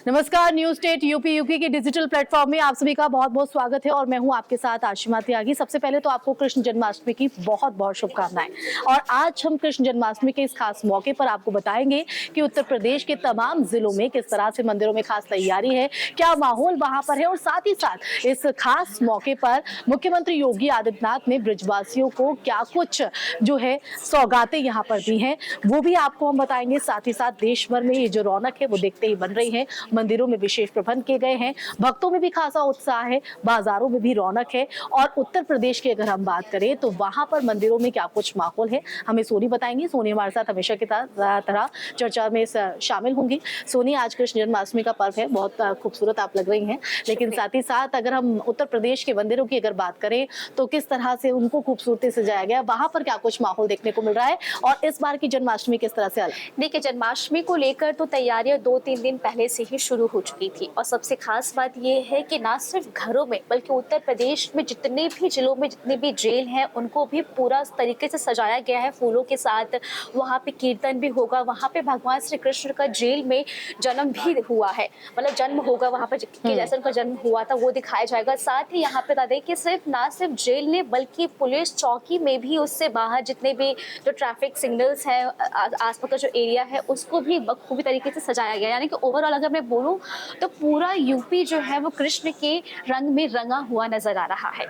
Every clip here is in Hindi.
नमस्कार, न्यूज स्टेट यूपी के डिजिटल प्लेटफॉर्म में आप सभी का बहुत बहुत स्वागत है और मैं हूं आपके साथ आशिमा त्यागी। सबसे पहले तो आपको कृष्ण जन्माष्टमी की बहुत बहुत शुभकामनाएं। और आज हम कृष्ण जन्माष्टमी के इस खास मौके पर आपको बताएंगे कि उत्तर प्रदेश के तमाम जिलों में किस तरह से मंदिरों में खास तैयारी है, क्या माहौल वहां पर है और साथ ही साथ इस खास मौके पर मुख्यमंत्री योगी आदित्यनाथ ने ब्रजवासियों को क्या कुछ जो है सौगातें यहाँ पर दी हैं, वो भी आपको हम बताएंगे। साथ ही साथ देश भर में ये जो रौनक है वो देखते ही बन रही है। मंदिरों में विशेष प्रबंध किए गए हैं, भक्तों में भी खासा उत्साह है, बाजारों में भी रौनक है। और उत्तर प्रदेश की अगर हम बात करें तो वहां पर मंदिरों में क्या कुछ माहौल है, हमें सोनी बताएंगी। सोनी हमारे साथ हमेशा की तरह चर्चा में शामिल होंगी। सोनी, आज कृष्ण जन्माष्टमी का पर्व है, बहुत खूबसूरत आप लग रही हैं, लेकिन साथ ही साथ अगर हम उत्तर प्रदेश के मंदिरों की अगर बात करें तो किस तरह से उनको खूबसूरती से सजाया गया, वहां पर क्या कुछ माहौल देखने को मिल रहा है और इस बार की जन्माष्टमी किस तरह से? देखिए, जन्माष्टमी को लेकर तो तैयारियां 2-3 दिन पहले से ही शुरू हो चुकी थी और सबसे खास बात यह है कि ना सिर्फ घरों में बल्कि उत्तर प्रदेश में जितने भी जिलों में जितने भी जेल हैं उनको भी पूरा तरीके से सजाया गया है फूलों के साथ। वहाँ पे कीर्तन भी होगा, वहाँ पे भगवान श्री कृष्ण का जेल में जन्म भी हुआ है, मतलब जन्म होगा वहाँ पर जैसे उनका जन्म हुआ था वो दिखाया जाएगा। साथ ही यहाँ पे बता दें कि ना सिर्फ जेल में बल्कि पुलिस चौकी में भी उससे बाहर जितने भी जो ट्रैफिक सिग्नल्स है, आसपास का जो एरिया है उसको भी बखूबी तरीके से सजाया गया। यानी कि ओवरऑल अगर मैं बोलूं तो पूरा यूपी जो है वो कृष्ण के रंग में रंगा हुआ नजर आ रहा है।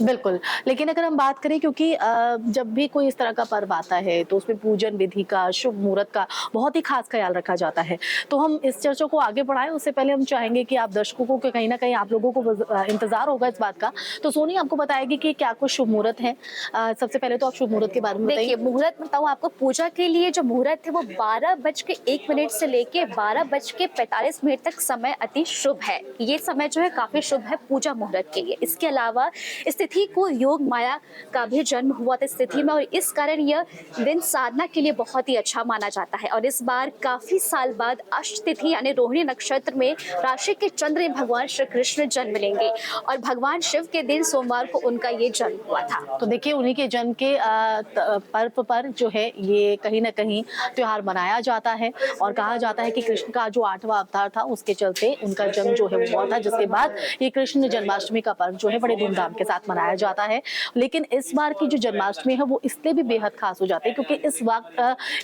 बिल्कुल, लेकिन अगर हम बात करें, क्योंकि जब भी कोई इस तरह का पर्व आता है तो उसमें पूजन विधि का, शुभ मुहूर्त का बहुत ही खास ख्याल रखा जाता है। तो हम इस चर्चा को आगे बढ़ाएं उससे पहले हम चाहेंगे कि आप दर्शकों को कहीं ना कहीं आप लोगों को इंतजार होगा इस बात का, तो सोनी आपको बताएगी कि क्या कुछ शुभ मुहूर्त है। सबसे पहले तो आप शुभ मुहूर्त के बारे में बताइए। देखिए, मुहूर्त बताऊं आपको, पूजा के लिए जो मुहूर्त है वो 12:01 से लेके 12:45 तक समय अति शुभ है। ये समय जो है काफी शुभ है पूजा मुहूर्त के लिए। इसके अलावा तिथि को योग माया का भी जन्म हुआ था स्थिति में और इस कारण यह दिन साधना के लिए बहुत ही अच्छा माना जाता है। और इस बार काफी साल बाद अष्ट तिथि यानी रोहिणी नक्षत्र में राशि के चंद्र में भगवान श्री कृष्ण जन्म लेंगे और भगवान शिव के दिन सोमवार को उनका ये जन्म हुआ था। तो देखिए, उन्हीं के जन्म के पर्व पर जो है ये कहीं ना कहीं त्योहार मनाया जाता है और कहा जाता है कि कृष्ण का जो 8वां अवतार था उसके चलते उनका जन्म जो है वो हुआ था, जिसके बाद ये कृष्ण जन्माष्टमी का पर्व जो है बड़े धूमधाम के साथ मनाया जाता है। लेकिन इस बार की जो जन्माष्टमी है वो इसलिए भी बेहद खास हो जाती है क्योंकि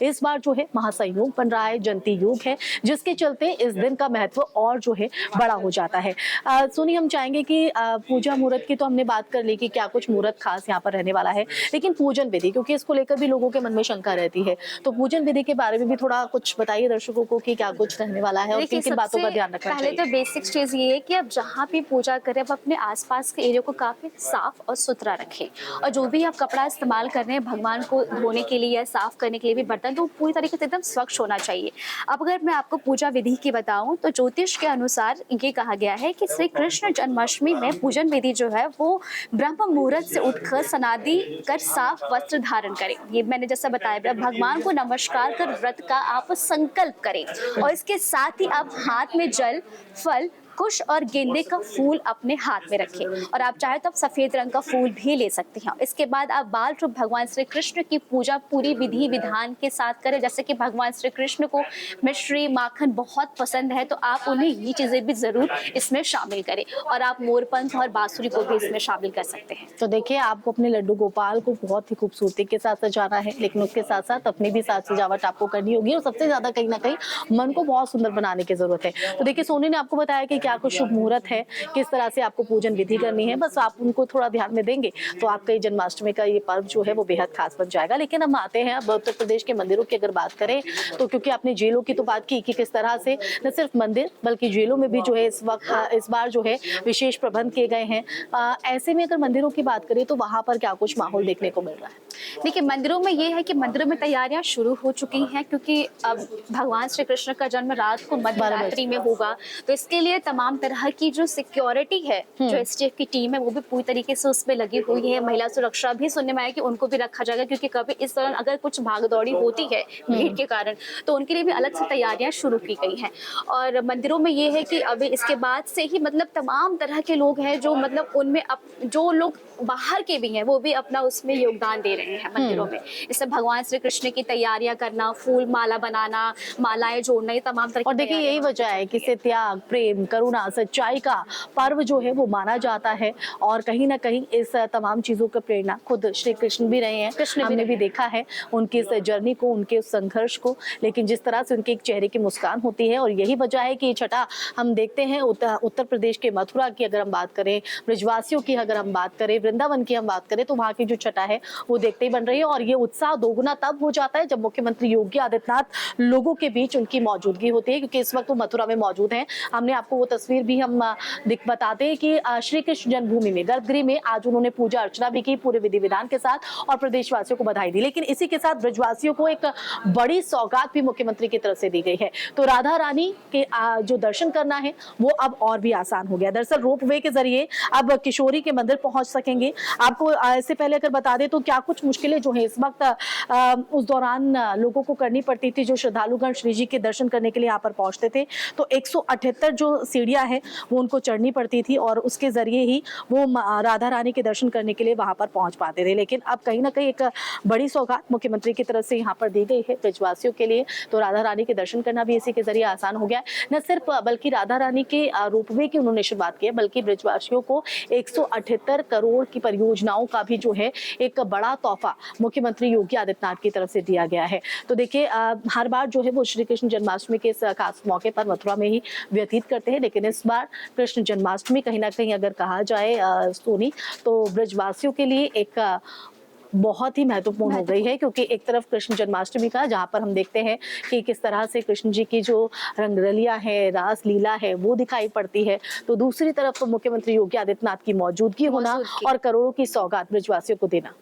इस बार जो है महासंयोग बन रहा है, जयंती योग है, जिसके चलते इस दिन का महत्व और जो है बड़ा हो जाता है। सोनी, हम चाहेंगे कि पूजा मुहूर्त की तो हमने बात कर ली कि क्या कुछ मुहूर्त खास यहाँ पर रहने वाला है, लेकिन पूजन विधि, क्योंकि इसको लेकर भी लोगों के मन में शंका रहती है, तो पूजन विधि के बारे में भी थोड़ा कुछ बताइए दर्शकों को कि क्या कुछ रहने वाला है और किन किन बातों का ध्यान रखना चाहिए। पहले तो बेसिक चीज ये है कि आप जहाँ भी पूजा करें आप अपने आसपास के एरिया को काफी साफ और सुथरा रखें और जो भी आप कपड़ा इस्तेमाल कर रहे हैं भगवान को धोने के लिए या साफ करने के लिए भी बर्तन, तो पूरी तरीके से एकदम स्वच्छ होना चाहिए। अब अगर मैं आपको पूजा विधि की बताऊं तो ज्योतिष के अनुसार ये कहा गया है कि श्री कृष्ण जन्माष्टमी में पूजन विधि जो है वो ब्रह्म मुहूर्त से उठकर स्नादि कर साफ वस्त्र धारण करें। ये मैंने जैसा बताया, भगवान को नमस्कार कर व्रत का आप संकल्प करें और इसके साथ ही आप हाथ में जल, फल, कुश और गेंदे का फूल अपने हाथ में रखें और आप चाहे तो आप सफेद रंग का फूल भी ले सकते हैं। इसके बाद आप बाल रूप भगवान श्री कृष्ण की पूजा पूरी विधि विधान के साथ करें। जैसे कि भगवान श्री कृष्ण को मिश्री माखन बहुत पसंद है तो आप उन्हें ये चीजें भी जरूर इसमें शामिल करें और आप मोरपंख और बांसुरी को भी इसमें शामिल कर सकते हैं। तो देखिए, आपको अपने लड्डू गोपाल को बहुत ही खूबसूरती के साथ सजाना है, लेकिन उसके साथ साथ अपनी भी साज सजावट आपको करनी होगी और सबसे ज्यादा कहीं ना कहीं मन को बहुत सुंदर बनाने की जरूरत है। तो देखिए, सोनी ने आपको बताया कि क्या कुछ शुभ मुहूर्त है, किस तरह से आपको पूजन विधि करनी है, बस आप उनको थोड़ा ध्यान में देंगे तो आपका ये जन्माष्टमी का ये पर्व जो है वो बेहद खास बन जाएगा। लेकिन हम आते हैं अब उत्तर प्रदेश के मंदिरों की अगर बात करें तो, क्योंकि आपने जेलों की तो बात की कि किस तरह से न सिर्फ मंदिर बल्कि जेलों में भी जो है इस बार जो है विशेष प्रबंध किए गए हैं। ऐसे में अगर मंदिरों की बात करें तो वहां पर क्या कुछ माहौल देखने को मिल रहा है? देखिए, मंदिरों में ये है कि मंदिरों में तैयारियां शुरू हो चुकी हैं क्योंकि अब भगवान श्री कृष्ण का जन्म रात को मध्यरात्रि में होगा, तो इसके लिए तमाम तरह की जो सिक्योरिटी है, जो एसटीएफ की टीम है, वो भी पूरी तरीके से उसमें लगी हुई है। महिला सुरक्षा भी सुनने में आया कि उनको भी रखा जाएगा, क्योंकि कभी इस दौरान अगर कुछ भागदौड़ी होती है भीड़ के कारण, तो उनके लिए भी अलग से तैयारियां शुरू की गई हैं। और मंदिरों में ये है कि अभी इसके बाद से ही मतलब तमाम तरह के लोग हैं जो मतलब उनमें जो लोग बाहर के भी हैं वो भी अपना उसमें योगदान दे रहे हैं मंदिरों में। इससे भगवान श्री कृष्ण की तैयारियां करना, फूल माला बनाना, मालाएं जोड़ना, ये तमाम तरह की और देखिए यही वजह है कि इसे त्याग, प्रेम, करुणा, सच्चाई का पर्व जो है वो माना जाता है। और कहीं ना कहीं इस तमाम चीजों का प्रेरणा खुद श्री कृष्ण भी रहे हैं। हमने भी देखा है उनकी इस जर्नी को, उनके उस संघर्ष को, लेकिन जिस तरह से उनके एक चेहरे की मुस्कान होती है। और यही वजह है कि छठा हम देखते हैं उत्तर प्रदेश के मथुरा की अगर हम बात करें, ब्रजवासियों की अगर हम बात करें, वृंदावन की हम बात करें, तो वहाँ की जो छठा है वो देखते ही बन रही है। और ये उत्साह दोगुना तब हो जाता है जब मुख्यमंत्री योगी आदित्यनाथ लोगों के बीच उनकी मौजूदगी होती है, क्योंकि इस वक्त वो मथुरा में मौजूद हैं। हमने आपको वो तस्वीर भी हम बताते हैं कि श्री कृष्ण जन्मभूमि में गर्भगृह में आज उन्होंने पूजा अर्चना भी की पूरे विधि विधान के साथ और प्रदेशवासियों को बधाई दी। लेकिन इसी के साथ ब्रजवासियों को एक बड़ी सौगात भी मुख्यमंत्री की तरफ से दी गई है। तो राधा रानी के जो दर्शन करना है वो अब और भी आसान हो गया। दरअसल रोपवे के जरिए अब किशोरी के मंदिर पहुंच सकेंगे। आपको इससे पहले अगर बता दें तो क्या कुछ मुश्किलें जो है इस वक्त उस दौरान लोगों को करनी पड़ती थी जो श्रद्धालुगण श्री जी के दर्शन करने के लिए यहाँ पर पहुंचते थे। तो 178 जो सीढ़ियां हैं वो उनको चढ़नी पड़ती थी और उसके जरिए ही वो राधा रानी के दर्शन करने के लिए वहां पर पहुंच पाते थे। लेकिन अब कहीं ना कहीं एक बड़ी सौगात मुख्यमंत्री की तरफ से यहाँ पर दी गई है ब्रजवासियों के लिए। तो राधा रानी के दर्शन करना भी इसी के जरिए आसान हो गया है। न सिर्फ बल्कि राधा रानी के रोपवे की उन्होंने शुरुआत की है, बल्कि ब्रजवासियों को 178 करोड़ की परियोजनाओं का भी जो है एक बड़ा तोहफा मुख्यमंत्री योगी आदित्यनाथ की तरफ से दिया गया है। तो देखिए हर बार जो है वो श्री कृष्ण जन्माष्टमी के इस खास मौके पर मथुरा में ही व्यतीत करते हैं, लेकिन इस बार कृष्ण जन्माष्टमी कहीं ना कहीं अगर कहा जाए सोनी, तो ब्रजवासियों के लिए एक बहुत ही महत्वपूर्ण हो गई है। क्योंकि एक तरफ कृष्ण जन्माष्टमी का जहाँ पर हम देखते हैं कि किस तरह से कृष्ण जी की जो रंगरलियां है, रास लीला है वो दिखाई पड़ती है, तो दूसरी तरफ मुख्यमंत्री योगी आदित्यनाथ की मौजूदगी होना और करोड़ों की सौगात ब्रजवासियों को देना।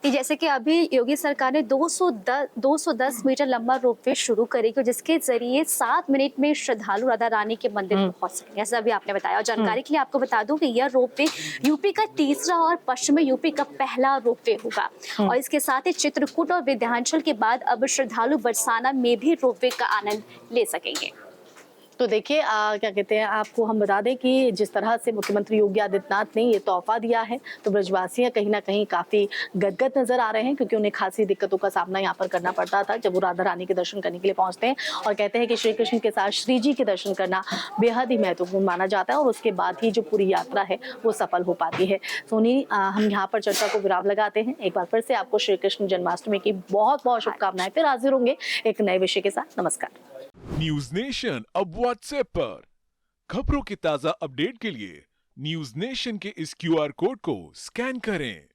कि जैसे कि अभी योगी सरकार ने 210 मीटर लंबा रोपवे शुरू करेगी, जिसके जरिए 7 मिनट में श्रद्धालु राधा रानी के मंदिर पहुंच सकेंगे, ऐसा भी आपने बताया। और जानकारी के लिए आपको बता दूं कि यह रोपवे यूपी का तीसरा और पश्चिमी यूपी का पहला रोपवे होगा। और इसके साथ ही चित्रकूट और विंध्याचल के बाद अब श्रद्धालु बरसाना में भी रोपवे का आनंद ले सकेंगे। तो देखिए क्या कहते हैं, आपको हम बता दें कि जिस तरह से मुख्यमंत्री योगी आदित्यनाथ ने ये तोहफा दिया है, तो ब्रजवासी कहीं ना कहीं काफी गदगद नजर आ रहे हैं, क्योंकि उन्हें खासी दिक्कतों का सामना यहाँ पर करना पड़ता था जब वो राधा रानी के दर्शन करने के लिए पहुंचते हैं। और कहते हैं कि श्री कृष्ण के साथ श्री जी के दर्शन करना बेहद ही महत्वपूर्ण माना जाता है और उसके बाद ही जो पूरी यात्रा है वो सफल हो पाती है। सोनी, हम यहाँ पर चर्चा को विराम लगाते हैं। एक बार फिर से आपको श्री कृष्ण जन्माष्टमी की बहुत बहुत शुभकामनाएं। फिर हाजिर होंगे एक नए विषय के साथ। नमस्कार। न्यूज नेशन अब व्हाट्सएप पर खबरों के ताजा अपडेट के लिए न्यूज नेशन के इस क्यूआर कोड को स्कैन करें।